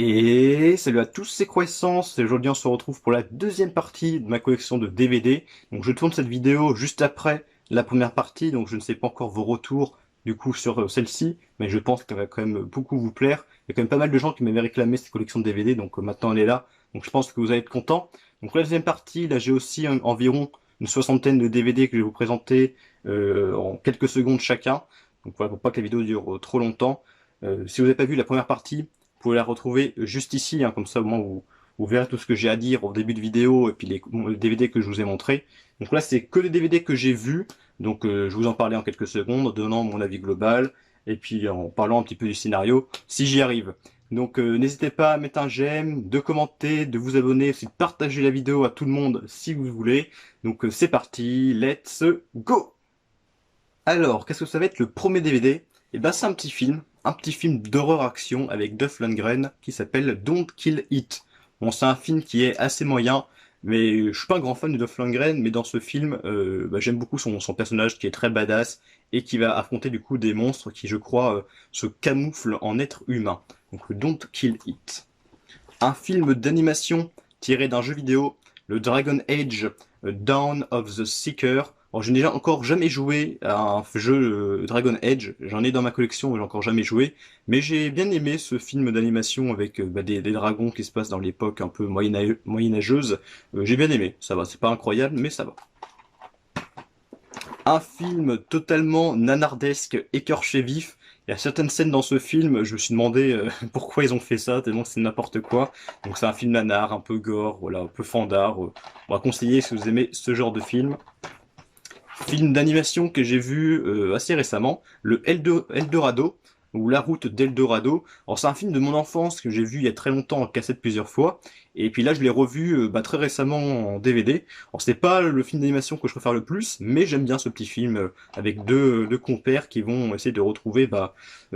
Et salut à tous, c'est Croissance, et aujourd'hui on se retrouve pour la deuxième partie de ma collection de DVD. Donc je tourne cette vidéo juste après la première partie, donc je ne sais pas encore vos retours du coup sur celle-ci, mais je pense qu'elle va quand même beaucoup vous plaire. Il y a quand même pas mal de gens qui m'avaient réclamé cette collection de DVD, donc maintenant elle est là, donc je pense que vous allez être contents. Donc la deuxième partie, là j'ai aussi environ une soixantaine de DVD que je vais vous présenter en quelques secondes chacun. Donc voilà, pour pas que la vidéo dure trop longtemps. Si vous n'avez pas vu la première partie, vous pouvez la retrouver juste ici, hein, comme ça au moins vous verrez tout ce que j'ai à dire au début de vidéo et puis les DVD que je vous ai montré. Donc là c'est que les DVD que j'ai vus, donc je vous en parlais en quelques secondes, donnant mon avis global et puis en parlant un petit peu du scénario, si j'y arrive. Donc n'hésitez pas à mettre un j'aime, de commenter, de vous abonner, aussi de partager la vidéo à tout le monde si vous voulez. Donc c'est parti, let's go! Alors, qu'est-ce que ça va être le premier DVD? Eh ben, c'est un petit film d'horreur action avec Dolph Lundgren qui s'appelle Don't Kill It. Bon, c'est un film qui est assez moyen, mais je suis pas un grand fan de Dolph Lundgren, mais dans ce film, j'aime beaucoup son personnage qui est très badass et qui va affronter du coup des monstres qui, je crois, se camouflent en êtres humains. Donc, Don't Kill It. Un film d'animation tiré d'un jeu vidéo, le Dragon Age Dawn of the Seeker. Alors, je n'ai encore jamais joué à un jeu Dragon Age, j'en ai dans ma collection mais j'ai encore jamais joué, mais j'ai bien aimé ce film d'animation avec des dragons qui se passent dans l'époque un peu moyenâgeuse. J'ai bien aimé, ça va, c'est pas incroyable mais ça va. Un film totalement nanardesque, écorché vif. Il y a certaines scènes dans ce film, je me suis demandé pourquoi ils ont fait ça, tellement c'est n'importe quoi. Donc c'est un film nanar, un peu gore, voilà, un peu fandard. On va conseiller si vous aimez ce genre de film. Film d'animation que j'ai vu assez récemment, le Eldorado, ou La route d'Eldorado. Alors c'est un film de mon enfance que j'ai vu il y a très longtemps en cassette plusieurs fois, et puis là je l'ai revu très récemment en DVD. Alors c'est pas le film d'animation que je préfère le plus, mais j'aime bien ce petit film avec deux compères qui vont essayer de retrouver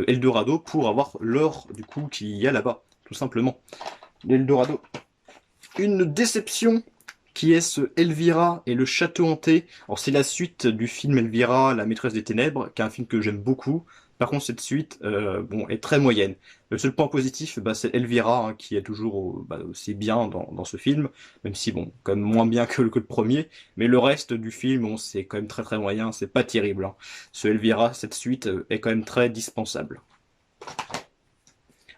Eldorado pour avoir l'or du coup qu'il y a là-bas, tout simplement. L'Eldorado. Une déception qui est ce Elvira et le château hanté. Alors c'est la suite du film Elvira, la maîtresse des ténèbres, qui est un film que j'aime beaucoup. Par contre cette suite est très moyenne. Le seul point positif, c'est Elvira, hein, qui est toujours aussi bien dans ce film, même si bon, quand même moins bien que le premier. Mais le reste du film, bon, c'est quand même très très moyen, c'est pas terrible, hein. Ce Elvira, cette suite, est quand même très dispensable.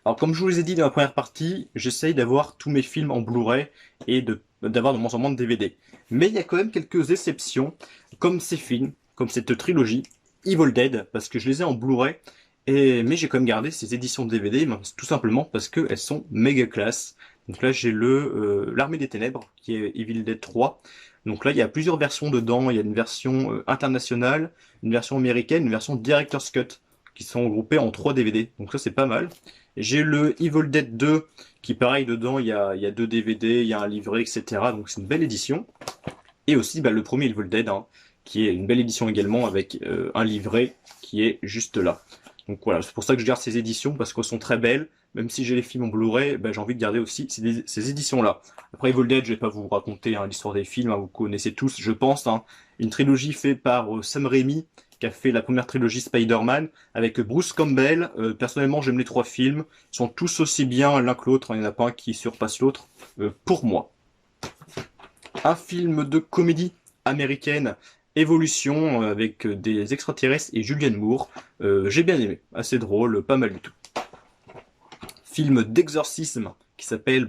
Alors comme je vous ai dit dans la première partie, j'essaye d'avoir tous mes films en Blu-ray et d'avoir de moins en moins de DVD. Mais il y a quand même quelques exceptions, comme ces films, comme cette trilogie, Evil Dead, parce que je les ai en Blu-ray, mais j'ai quand même gardé ces éditions de DVD, tout simplement parce qu'elles sont méga classe. Donc là j'ai l'Armée des Ténèbres, qui est Evil Dead 3. Donc là il y a plusieurs versions dedans, il y a une version internationale, une version américaine, une version Director's Cut, qui sont regroupées en 3 DVD. Donc ça c'est pas mal. J'ai le Evil Dead 2 qui pareil dedans il y a 2 DVD, il y a un livret, etc. Donc c'est une belle édition. Et aussi le premier Evil Dead, hein, qui est une belle édition également avec un livret qui est juste là. Donc voilà, c'est pour ça que je garde ces éditions parce qu'elles sont très belles. Même si j'ai les films en Blu-ray, j'ai envie de garder aussi ces éditions-là. Après Evil Dead, je vais pas vous raconter hein, l'histoire des films, hein, vous connaissez tous, je pense. Hein, une trilogie faite par Sam Raimi, qui a fait la première trilogie Spider-Man, avec Bruce Campbell. Personnellement, j'aime les 3 films. Ils sont tous aussi bien l'un que l'autre, il n'y en a pas un qui surpasse l'autre, pour moi. Un film de comédie américaine, Évolution, avec des extraterrestres et Julianne Moore. J'ai bien aimé, assez drôle, pas mal du tout. Film d'exorcisme qui s'appelle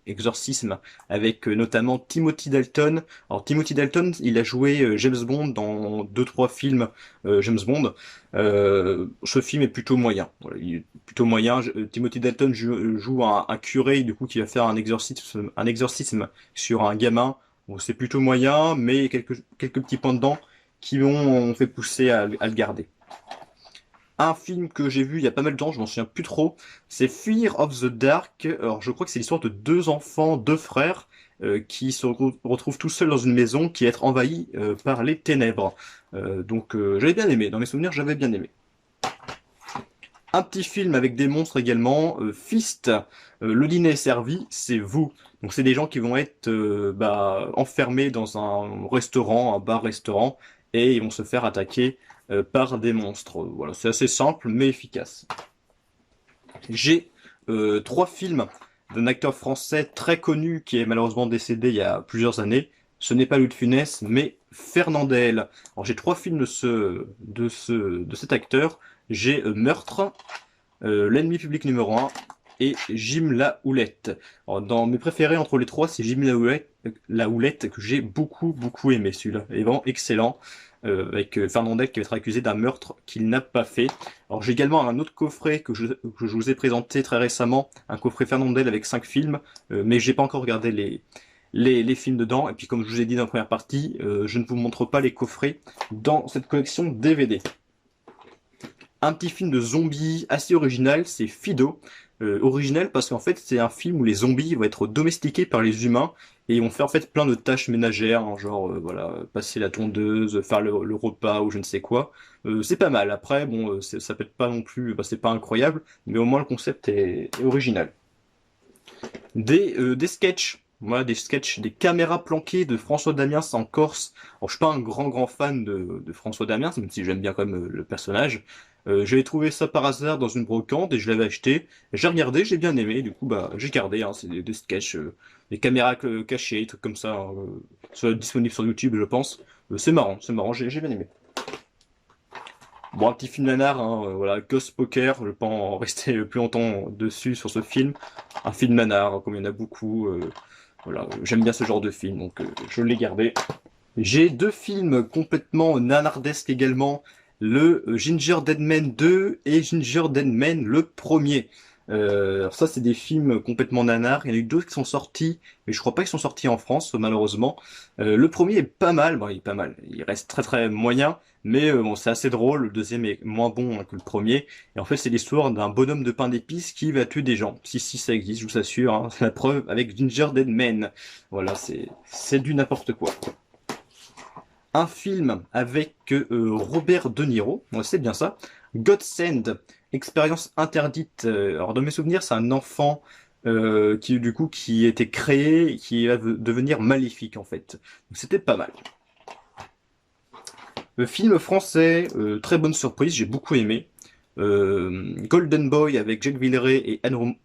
Exorcisme avec notamment Timothy Dalton. Alors Timothy Dalton, il a joué James Bond dans 2-3 films James Bond. Ce film est plutôt moyen. Voilà, il est plutôt moyen. Timothy Dalton joue un curé du coup qui va faire un exorcisme sur un gamin. Bon, c'est plutôt moyen, mais quelques petits points dedans qui m'ont fait pousser à le garder. Un film que j'ai vu il y a pas mal de temps, je m'en souviens plus trop, c'est Fear of the Dark. Alors je crois que c'est l'histoire de 2 enfants, 2 frères, qui se retrouvent tout seuls dans une maison qui est être envahie par les ténèbres. J'avais bien aimé, dans mes souvenirs j'avais bien aimé. Un petit film avec des monstres également, Fist, le dîner est servi, c'est vous. Donc c'est des gens qui vont être enfermés dans un restaurant, un bar-restaurant, et ils vont se faire attaquer par des monstres. Voilà, c'est assez simple mais efficace. J'ai 3 films d'un acteur français très connu qui est malheureusement décédé il y a plusieurs années. Ce n'est pas Louis de Funès, mais Fernandel. Alors j'ai trois films de cet acteur. J'ai Meurtre, L'ennemi public numéro un et Jim la Houlette. Alors, dans mes préférés entre les trois, c'est Jim la Houlette que j'ai beaucoup aimé. Celui-là est vraiment excellent. Avec Fernandel qui va être accusé d'un meurtre qu'il n'a pas fait. Alors j'ai également un autre coffret que je vous ai présenté très récemment, un coffret Fernandel avec 5 films, mais j'ai pas encore regardé les films dedans. Et puis comme je vous ai dit dans la première partie, je ne vous montre pas les coffrets dans cette collection DVD. Un petit film de zombies assez original, c'est Fido. Original parce qu'en fait c'est un film où les zombies vont être domestiqués par les humains et ils vont faire en fait plein de tâches ménagères, hein, genre voilà, passer la tondeuse, faire le repas ou je ne sais quoi. C'est pas mal. Après bon, ça peut être pas non plus, bah, c'est pas incroyable, mais au moins le concept est original. Des sketchs. Voilà, des sketchs, des caméras planquées de François Damiens en Corse. Alors, je suis pas un grand fan de François Damiens, même si j'aime bien quand même le personnage. J'avais trouvé ça par hasard dans une brocante et je l'avais acheté. J'ai regardé, j'ai bien aimé. Du coup, bah, j'ai gardé. Hein, c'est des sketchs, des caméras cachées, des trucs comme ça. Hein, ça va être disponible sur YouTube, je pense. C'est marrant, j'ai bien aimé. Bon, un petit film nanar, hein, voilà, Ghost Poker, je vais pas en rester plus longtemps dessus sur ce film. Un film nanar, comme il y en a beaucoup, voilà, j'aime bien ce genre de film, donc je l'ai gardé. J'ai deux films complètement nanardesques également, le Ginger Dead Man 2 et Ginger Dead Man le premier. Alors ça, c'est des films complètement nanars. Il y en a eu deux qui sont sortis, mais je crois pas qu'ils sont sortis en France, malheureusement. Le premier est pas mal, bon, il est pas mal. Il reste très moyen, mais bon, c'est assez drôle. Le deuxième est moins bon, hein, que le premier. Et en fait, c'est l'histoire d'un bonhomme de pain d'épices qui va tuer des gens. Si ça existe, je vous assure. Hein, c'est la preuve avec Ginger Dead Man. Voilà, c'est du n'importe quoi. Un film avec Robert De Niro, ouais, c'est bien ça. Godsend, expérience interdite. Alors dans mes souvenirs, c'est un enfant qui du coup qui était créé, et qui va devenir maléfique en fait. Donc c'était pas mal. Film français, très bonne surprise, j'ai beaucoup aimé. Golden Boy avec Jacques Villeray et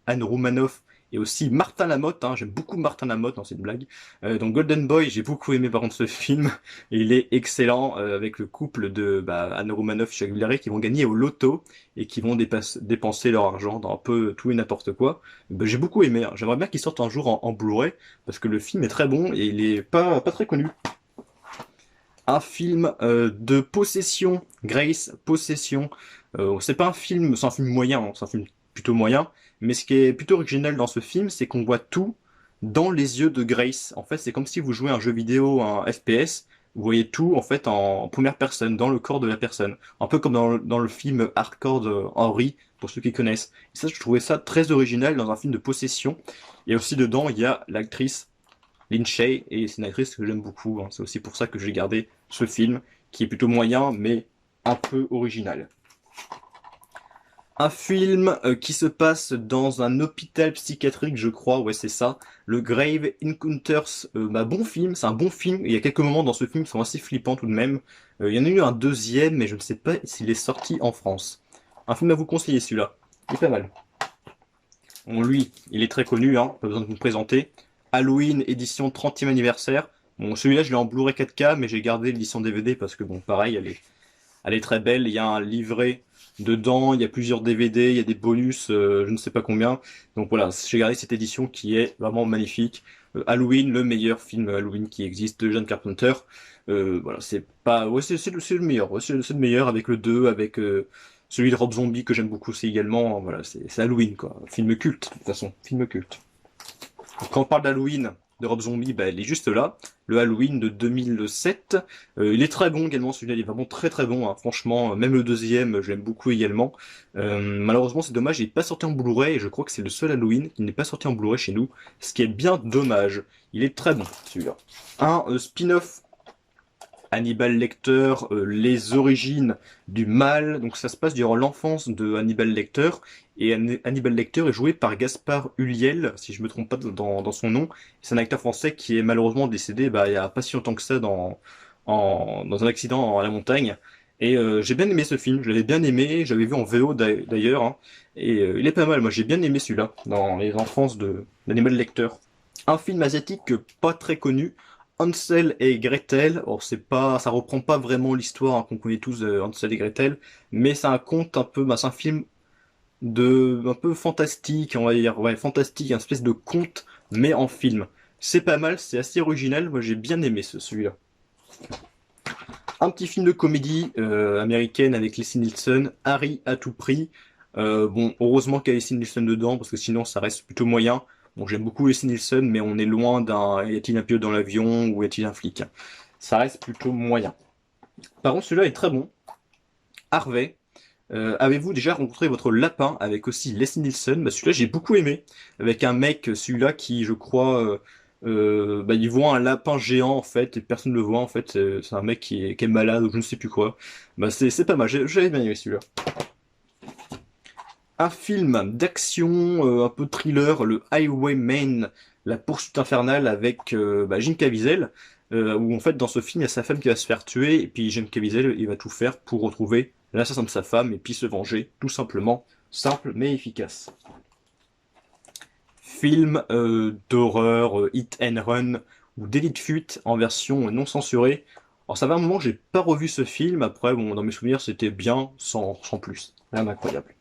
Anne Romanoff et aussi Martin Lamotte, hein, j'aime beaucoup Martin Lamotte dans cette blague. Donc Golden Boy, j'ai beaucoup aimé par contre ce film, et il est excellent avec le couple de Anne Romanoff et Jacques Villeray qui vont gagner au loto et qui vont dépenser leur argent dans un peu tout et n'importe quoi. J'ai beaucoup aimé, hein. J'aimerais bien qu'il sorte un jour en Blu-ray parce que le film est très bon et il est pas très connu. Un film de possession, Grace, Possession. C'est pas un film, c'est un film moyen, hein, c'est un film plutôt moyen, mais ce qui est plutôt original dans ce film, c'est qu'on voit tout dans les yeux de Grace. En fait, c'est comme si vous jouez à un jeu vidéo, un FPS, vous voyez tout en fait en première personne, dans le corps de la personne. Un peu comme dans le film Hardcore de Henry, pour ceux qui connaissent. Et ça, je trouvais ça très original dans un film de possession. Et aussi dedans, il y a l'actrice Lin Shay, et c'est une actrice que j'aime beaucoup, hein. C'est aussi pour ça que j'ai gardé ce film, qui est plutôt moyen, mais un peu original. Un film qui se passe dans un hôpital psychiatrique, je crois, ouais c'est ça, le Grave Encounters, bon film, c'est un bon film, il y a quelques moments dans ce film qui sont assez flippants tout de même. Il y en a eu un deuxième, mais je ne sais pas s'il est sorti en France. Un film à vous conseiller celui-là, il est pas mal. Bon, lui, il est très connu, hein, pas besoin de vous le présenter. Halloween, édition 30e anniversaire. Bon, celui-là, je l'ai en Blu-ray 4K, mais j'ai gardé l'édition DVD parce que, bon, pareil, elle est très belle. Il y a un livret dedans, il y a plusieurs DVD, il y a des bonus, je ne sais pas combien. Donc voilà, j'ai gardé cette édition qui est vraiment magnifique. Halloween, le meilleur film Halloween qui existe de John Carpenter. Voilà, c'est pas, ouais, c'est le meilleur, ouais, c'est le meilleur avec le 2, avec celui de Rob Zombie que j'aime beaucoup aussi également. Voilà, c'est Halloween quoi, film culte de toute façon, film culte. Quand on parle d'Halloween de Rob Zombie, il est juste là. Le Halloween de 2007. Il est très bon également, celui-là il est vraiment très bon, hein. Franchement, même le deuxième, je l'aime beaucoup également. Malheureusement, c'est dommage, il n'est pas sorti en Blu-ray, et je crois que c'est le seul Halloween qui n'est pas sorti en Blu-ray chez nous, ce qui est bien dommage. Il est très bon, celui-là. Un spin-off Hannibal Lecter, les origines du mal. Donc ça se passe durant l'enfance de Hannibal Lecter. Et Hannibal Lecter est joué par Gaspard Ulliel, si je me trompe pas dans son nom. C'est un acteur français qui est malheureusement décédé il y a pas si longtemps que ça dans un accident à la montagne. Et j'ai bien aimé ce film, je l'avais bien aimé, j'avais vu en VO d'ailleurs, hein, et il est pas mal, moi j'ai bien aimé celui-là, dans les enfances de d'Animal Lecter. Un film asiatique pas très connu, Hansel et Gretel. Alors c'est pas, ça reprend pas vraiment l'histoire hein, qu'on connaît tous de Hansel et Gretel, mais c'est un conte un peu, bah, c'est un film de un peu fantastique, on va dire, ouais, fantastique, un espèce de conte, mais en film. C'est pas mal, c'est assez original, moi j'ai bien aimé celui-là. Un petit film de comédie américaine avec Leslie Nielsen, Harry à tout prix. Bon, heureusement qu'il y a Leslie Nielsen dedans, parce que sinon ça reste plutôt moyen. Bon, j'aime beaucoup Leslie Nielsen, mais on est loin d'un y a-t-il un pilote dans l'avion ou y a-t-il un flic. Ça reste plutôt moyen. Par contre, celui-là est très bon. Harvey. Avez-vous déjà rencontré votre lapin avec aussi Leslie Nielsen? Bah, celui-là j'ai beaucoup aimé. Avec un mec, celui-là qui je crois bah, il voit un lapin géant en fait et personne ne le voit en fait. C'est un mec qui est malade ou je ne sais plus quoi. Bah, c'est pas mal, j'avais bien aimé celui-là. Un film d'action, un peu thriller, le Highwayman, la poursuite infernale avec bah, Jim Caviezel, où en fait dans ce film il y a sa femme qui va se faire tuer et puis Jim Caviezel il va tout faire pour retrouver l'assassin de sa femme et puis se venger, tout simplement, simple mais efficace. Film d'horreur, Hit and Run ou Délit de fuite en version non censurée. Alors ça va un moment que j'ai pas revu ce film, après bon dans mes souvenirs c'était bien sans plus, rien d'incroyable.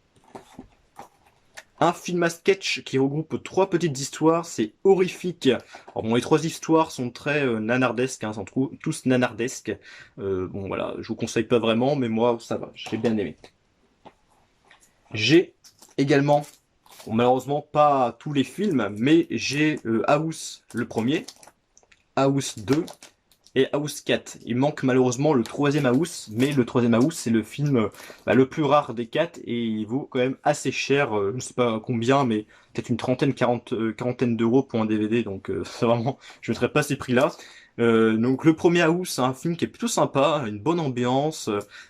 Un film à sketch qui regroupe trois petites histoires, c'est horrifique. Alors bon, les trois histoires sont très nanardesques, hein, sont tous nanardesques. Bon voilà, je vous conseille pas vraiment, mais moi ça va, j'ai bien aimé. J'ai également, bon, malheureusement pas tous les films, mais j'ai House le premier, House 2 et House 4. Il manque malheureusement le troisième House, mais le troisième House c'est le film bah, le plus rare des quatre et il vaut quand même assez cher, je ne sais pas combien, mais peut-être une trentaine, quarantaine d'euros pour un DVD, donc c'est vraiment, je ne mettrais pas ces prix-là. Donc le premier House, c'est un film qui est plutôt sympa, une bonne ambiance,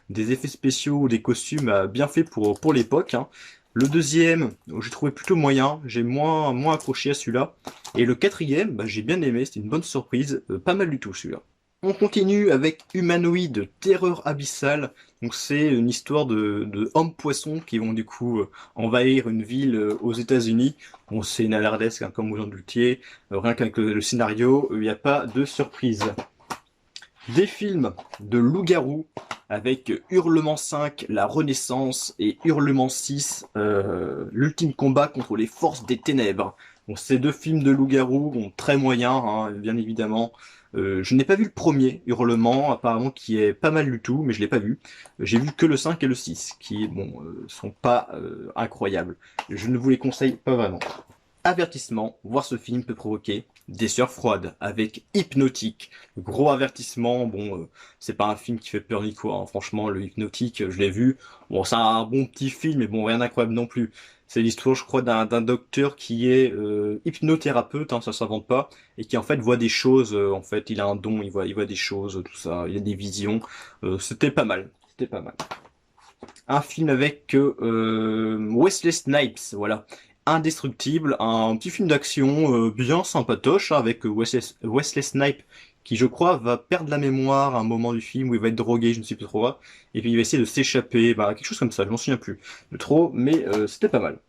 des effets spéciaux, des costumes bien faits pour l'époque, hein. Le deuxième, j'ai trouvé plutôt moyen, j'ai moins accroché à celui-là. Et le quatrième, bah, j'ai bien aimé, c'était une bonne surprise, pas mal du tout celui-là. On continue avec Humanoïde, Terreur abyssale. Donc c'est une histoire de hommes-poissons qui vont du coup envahir une ville aux États-Unis. Bon, c'est nanardesque hein, comme vous en doutiez. Rien qu'avec le scénario, il n'y a pas de surprise. Des films de loup-garou avec Hurlement 5, La Renaissance et Hurlement 6, l'ultime combat contre les forces des ténèbres. Bon, ces deux films de loup-garou, bon, très moyens, hein, bien évidemment. Je n'ai pas vu le premier, Hurlement, apparemment qui est pas mal du tout, mais je l'ai pas vu. J'ai vu que le 5 et le 6, qui bon, sont pas incroyables. Je ne vous les conseille pas vraiment. Avertissement, voir ce film peut provoquer des sueurs froides avec Hypnotique. Gros avertissement, bon, c'est pas un film qui fait peur ni quoi, hein. Franchement, le Hypnotique, je l'ai vu. Bon, c'est un bon petit film, mais bon, rien d'incroyable non plus. C'est l'histoire, je crois, d'un docteur qui est hypnothérapeute, hein, ça s'invente pas, et qui en fait voit des choses. En fait, il a un don, il voit des choses, tout ça. Il a des visions. C'était pas mal. C'était pas mal. Un film avec Wesley Snipes, voilà. Indestructible, un petit film d'action bien sympatoche hein, avec Wesley Snipes qui je crois va perdre la mémoire à un moment du film où il va être drogué, je ne sais plus trop quoi, et puis il va essayer de s'échapper, bah, quelque chose comme ça, je m'en souviens plus de trop, mais c'était pas mal.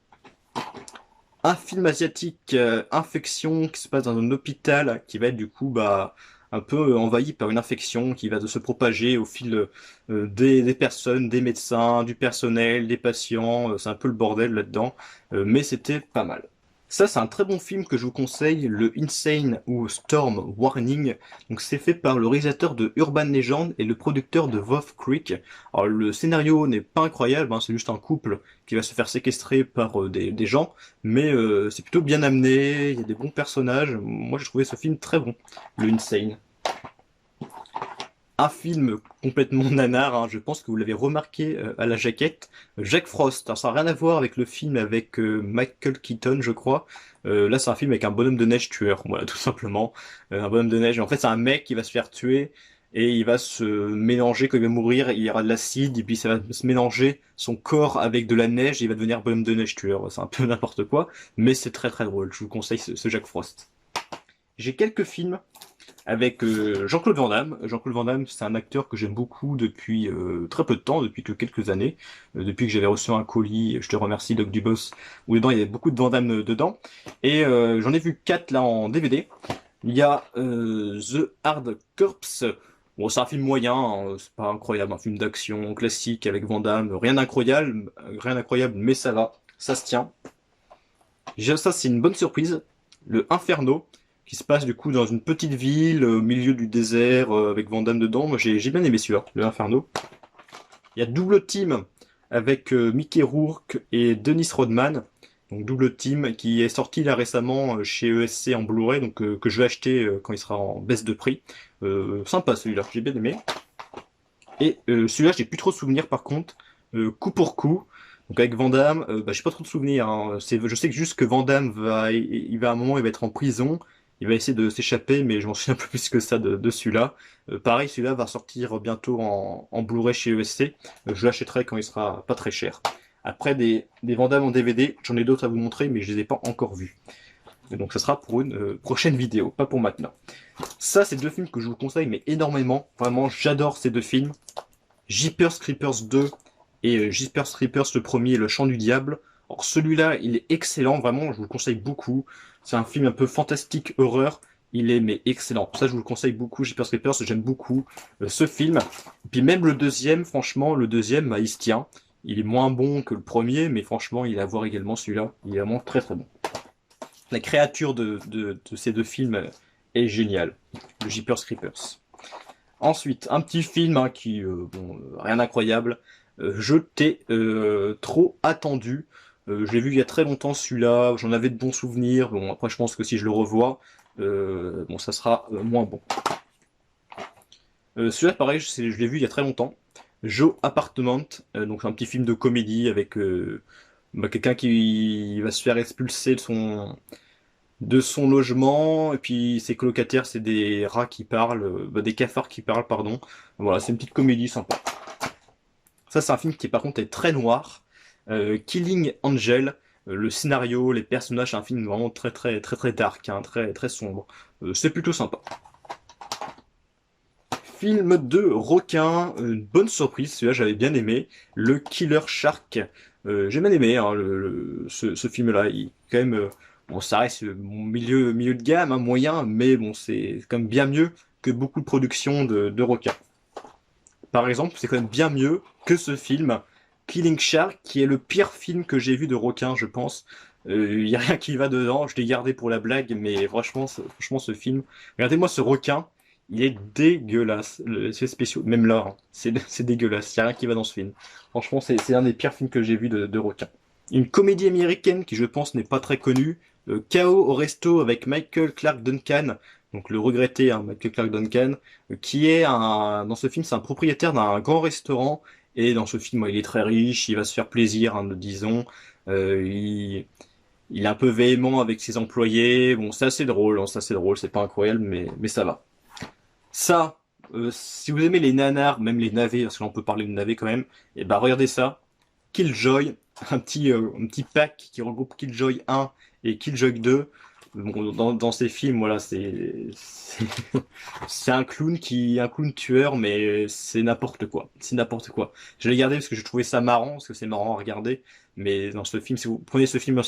Un film asiatique, infection, qui se passe dans un hôpital, qui va être du coup bah un peu envahi par une infection qui va se propager au fil des personnes, des médecins, du personnel, des patients. C'est un peu le bordel là-dedans, mais c'était pas mal. Ça, c'est un très bon film que je vous conseille, le Insane ou Storm Warning. Donc, c'est fait par le réalisateur de Urban Legend et le producteur de Wolf Creek. Alors, le scénario n'est pas incroyable, hein, c'est juste un couple qui va se faire séquestrer par des gens, mais c'est plutôt bien amené, il y a des bons personnages. Moi, j'ai trouvé ce film très bon, le Insane. Un film complètement nanar, hein, je pense que vous l'avez remarqué à la jaquette, Jack Frost. Alors, ça n'a rien à voir avec le film avec Michael Keaton, je crois. Là, c'est un film avec un bonhomme de neige tueur, voilà, tout simplement. Un bonhomme de neige. En fait, c'est un mec qui va se faire tuer et il va se mélanger, quand il va mourir, il y aura de l'acide, et puis ça va se mélanger son corps avec de la neige et il va devenir bonhomme de neige tueur. C'est un peu n'importe quoi, mais c'est très très drôle. Je vous conseille ce Jack Frost. J'ai quelques films avec Jean-Claude Van Damme. Jean-Claude Van Damme, c'est un acteur que j'aime beaucoup depuis très peu de temps, depuis que quelques années, depuis que j'avais reçu un colis, je te remercie Doc Dubos, où dedans il y avait beaucoup de Van Damme dedans, et j'en ai vu 4 là en DVD. Il y a The Hard Corps. Bon, c'est un film moyen, hein, c'est pas incroyable, un film d'action classique avec Van Damme, rien d'incroyable, mais ça va, ça se tient. Déjà ça c'est une bonne surprise. Le Inferno, qui se passe du coup dans une petite ville au milieu du désert avec Van Damme dedans. Moi j'ai bien aimé celui-là, le Inferno. Il y a Double Team avec Mickey Rourke et Dennis Rodman. Donc Double Team qui est sorti là récemment chez ESC en Blu-ray, donc que je vais acheter quand il sera en baisse de prix. Sympa celui-là, j'ai bien aimé. Et celui-là j'ai plus trop de souvenirs par contre. Coup pour coup. Donc avec Van Damme, j'ai pas trop de souvenirs, hein. Je sais que juste que Van Damme il va à un moment, il va être en prison, il va essayer de s'échapper, mais je m'en souviens un peu plus que ça de celui-là. Pareil, celui-là va sortir bientôt en Blu-ray chez ESC. Je l'achèterai quand il sera pas très cher. Après des Van Damme en DVD, j'en ai d'autres à vous montrer, mais je les ai pas encore vus. Et donc ça sera pour une prochaine vidéo, pas pour maintenant. Ça, c'est 2 films que je vous conseille, mais énormément. Vraiment, j'adore ces 2 films. Jeepers Creepers 2 et Jeepers Creepers le premier, Le Chant du Diable. Alors celui-là, il est excellent, vraiment, je vous le conseille beaucoup. C'est un film un peu fantastique, horreur. Il est mais excellent. Ça, je vous le conseille beaucoup. Jeepers Creepers, j'aime beaucoup ce film. Et puis même le deuxième, franchement, le deuxième, bah, il se tient. Il est moins bon que le premier, mais franchement, il est à voir également celui-là. Il est vraiment très très bon. La créature de ces 2 films est géniale. Le Jeepers Creepers. Ensuite, un petit film hein, qui, rien d'incroyable. Je t'ai trop attendu. Je l'ai vu il y a très longtemps celui-là, j'en avais de bons souvenirs. Bon, après je pense que si je le revois, bon, ça sera moins bon. Celui-là, pareil, je l'ai vu il y a très longtemps. Joe Apartment, donc c'est un petit film de comédie avec quelqu'un qui va se faire expulser de son logement, et puis ses colocataires, c'est des rats qui parlent, des cafards qui parlent, pardon. Voilà, c'est une petite comédie sympa. Ça, c'est un film qui, par contre, est très noir. Killing Angel, le scénario, les personnages, c'est un film vraiment très, très, très, très dark, hein, très, très sombre. C'est plutôt sympa. Film de requin, une bonne surprise, celui-là j'avais bien aimé. Le Killer Shark, j'ai bien aimé hein, ce film-là. Il quand même, bon, ça reste mon milieu de gamme, hein, moyen, mais bon, c'est quand même bien mieux que beaucoup de productions de requins. Par exemple, c'est quand même bien mieux que ce film, Killing Shark, qui est le pire film que j'ai vu de requin, je pense. Il y a rien qui va dedans, je l'ai gardé pour la blague, mais franchement, ce film... Regardez-moi ce requin, il est dégueulasse. Les effets spéciaux, même là, hein, c'est dégueulasse, il y a rien qui va dans ce film. Franchement, c'est un des pires films que j'ai vu de requin. Une comédie américaine qui, je pense, n'est pas très connue, Chaos au resto avec Michael Clark Duncan, donc le regretté hein, Michael Clark Duncan, qui est dans ce film, c'est un propriétaire d'un grand restaurant, et dans ce film, il est très riche, il va se faire plaisir, hein, disons, il est un peu véhément avec ses employés, bon, c'est assez drôle, hein, c'est pas incroyable, mais ça va. Ça, si vous aimez les nanars, même les navets, parce que l'on peut parler de navets quand même, et ben regardez ça, Killjoy, un petit pack qui regroupe Killjoy 1 et Killjoy 2. Bon, dans ces films, voilà, c'est un clown tueur, mais c'est n'importe quoi. C'est n'importe quoi. Je l'ai gardé parce que je trouvais ça marrant, parce que c'est marrant à regarder. Mais dans ce film, si vous prenez ce film au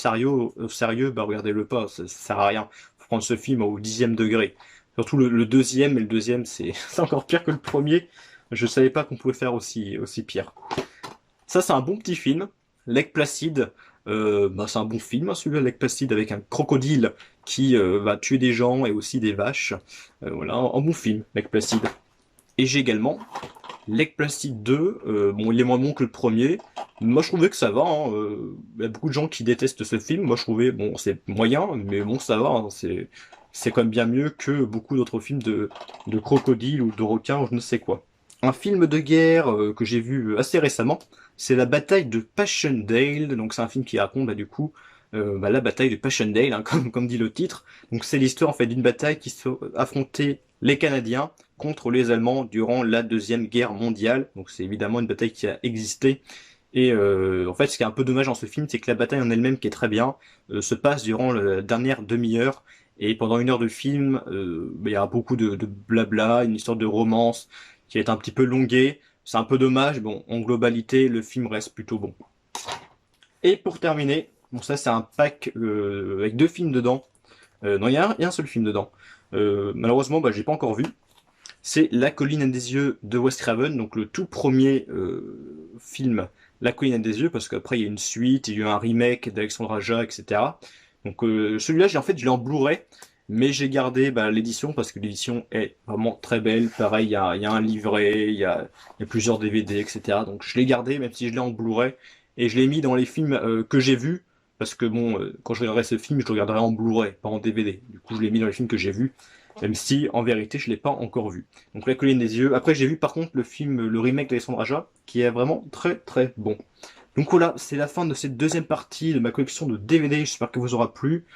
sérieux, bah regardez-le pas, ça sert à rien. Faut prendre ce film au 10e degré. Surtout le deuxième, et le deuxième, c'est encore pire que le premier. Je savais pas qu'on pouvait faire aussi pire. Ça, c'est un bon petit film. Lake Placid, c'est un bon film, hein, celui-là, Lake Placid, avec un crocodile qui va tuer des gens et aussi des vaches. Voilà, un bon film, Lake Placid. Et j'ai également Lake Placid 2, bon, il est moins bon que le premier. Moi, je trouvais que ça va, hein, il y a beaucoup de gens qui détestent ce film. Moi, je trouvais, bon, c'est moyen, mais bon, ça va, hein, c'est quand même bien mieux que beaucoup d'autres films de crocodiles ou de requins ou je ne sais quoi. Un film de guerre que j'ai vu assez récemment, c'est la bataille de Passchendaele. Donc c'est un film qui raconte du coup la bataille de Passchendaele, hein, comme dit le titre. Donc c'est l'histoire en fait d'une bataille qui se affrontait les Canadiens contre les Allemands durant la Deuxième Guerre mondiale. Donc c'est évidemment une bataille qui a existé. Et en fait, ce qui est un peu dommage dans ce film, c'est que la bataille en elle-même, qui est très bien, se passe durant la dernière demi-heure. Et pendant 1 heure de film, il y a beaucoup de blabla, une histoire de romance qui est un petit peu longuée. C'est un peu dommage. Bon, en globalité, le film reste plutôt bon. Et pour terminer, bon ça c'est un pack avec 2 films dedans. Non, il y a un seul film dedans. Malheureusement, j'ai pas encore vu. C'est La colline à des yeux de Wes Craven, donc le tout premier film La colline à des yeux, parce qu'après il y a une suite, il y a eu un remake d'Alexandre Aja, etc. Donc celui-là, je l'ai en Blu-ray, mais j'ai gardé l'édition parce que l'édition est vraiment très belle. Pareil, il y a un livret, il y a plusieurs DVD, etc. Donc je l'ai gardé, même si je l'ai en Blu-ray, et je l'ai mis dans les films que j'ai vus, parce que bon, quand je regarderai ce film, je le regarderai en Blu-ray, pas en DVD. Du coup, je l'ai mis dans les films que j'ai vus, même si en vérité, je l'ai pas encore vu. Donc La colline des yeux. Après, j'ai vu par contre le film, le remake d'Alexandre Aja, qui est vraiment très très bon. Donc voilà, c'est la fin de cette deuxième partie de ma collection de DVD. J'espère que vous aura plu.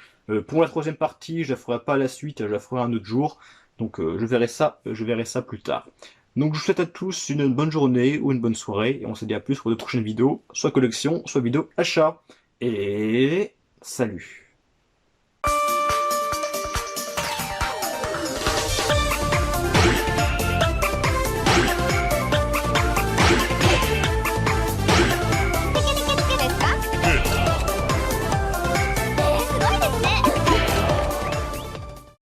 Pour la troisième partie, je la ferai pas à la suite, je la ferai un autre jour. Donc je verrai ça plus tard. Donc je vous souhaite à tous une bonne journée ou une bonne soirée et on se dit à plus pour de prochaines vidéos, soit collection, soit vidéo achat. Et salut.